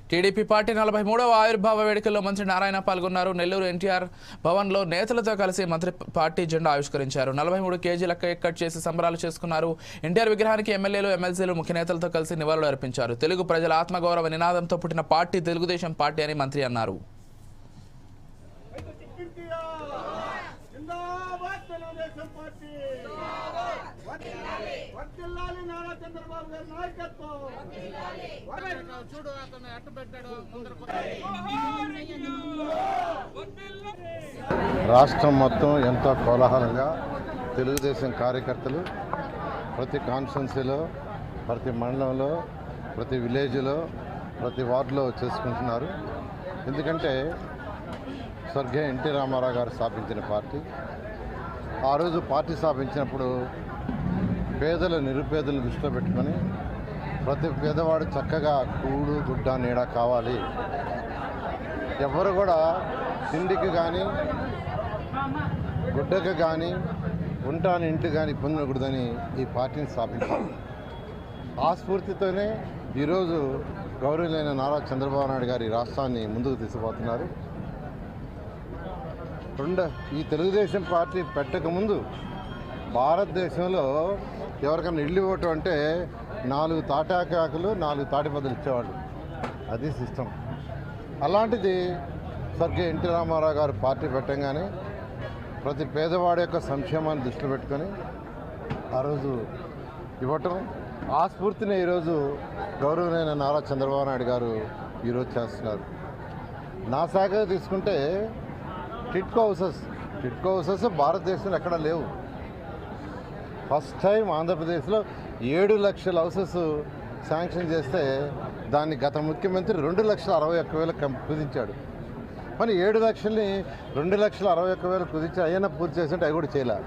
TDP party 43వ ఆవిర్భావ వేడుకల్లో మంత్రి నారాయణ పాల్గొన్నారు. నెల్లూరు ఎన్టీఆర్ భవన్లో నేతలతో కలిసి మంత్రి పార్టీ జెండా ఆవిష్కరించారు. 43 కేజీల కేక్ కట్ చేసి సంబరాలు చేసుకున్నారు. ఎన్టీఆర్ విగ్రహానికి ఎమ్మెల్యేలు, ఎమ్మెల్సీలు ముఖ్య నేతలతో కలిసి నివాళులు అర్పించారు. తెలుగు ప్రజల ఆత్మగౌరవ నినాదంతో పుట్టిన పార్టీ తెలుగుదేశం పార్టీ అని మంత్రి అన్నారు. రాష్ట్రం మొత్తం ఎంతో కోలాహలంగా తెలుగుదేశం కార్యకర్తలు ప్రతి కాన్స్టిట్యున్సీలో, ప్రతి మండలంలో, ప్రతి విలేజ్లో, ప్రతి వార్డులో చేసుకుంటున్నారు. ఎందుకంటే స్వర్గీయ ఎన్టీ రామారావు గారు స్థాపించిన పార్టీ. ఆ రోజు పార్టీ స్థాపించినప్పుడు పేదలు, నిరుపేదలు దృష్టిలో పెట్టుకొని ప్రతి పేదవాడు చక్కగా కూడు, గుడ్డ, నీడ కావాలి, ఎవరు కూడా తిండికి కానీ గుడ్డకు కానీ ఉంటాని ఇంటి కానీ ఇబ్బంది ఉండకూడదని ఈ పార్టీని స్థాపించారు. ఆ స్ఫూర్తితోనే ఈరోజు గౌరవులైన నారా చంద్రబాబు నాయుడు గారి రాష్ట్రాన్ని ముందుకు తీసుకుపోతున్నారు. ఈ తెలుగుదేశం పార్టీ పెట్టకముందు భారతదేశంలో ఎవరికైనా ఇల్లు ఇవ్వటం అంటే 4 తాటాకాకులు 4 తాటిపదులు ఇచ్చేవాళ్ళు. అది సిస్టమ్. అలాంటిది స్వర్గీయ ఎన్టీ రామారావు గారు పార్టీ పెట్టంగానే ప్రతి పేదవాడి యొక్క సంక్షేమాన్ని దృష్టిలో పెట్టుకొని ఆ రోజు ఇవ్వటం, ఆ స్ఫూర్తిని ఈరోజు గౌరవనైన నారా చంద్రబాబు నాయుడు గారు ఈరోజు చేస్తున్నారు. నా శాఖ తీసుకుంటే టిట్కో హౌసెస్ భారతదేశంలో ఎక్కడా లేవు. ఫస్ట్ టైం ఆంధ్రప్రదేశ్లో 7 లక్షల హౌసెస్ శాంక్షన్ చేస్తే దాన్ని గత ముఖ్యమంత్రి 2,61,000 కుదించాడు. మరి 7 లక్షల్ని 2,61,000 కుదించి అయినా పూర్తి చేస్తుంటే అవి కూడా చేయలేదు.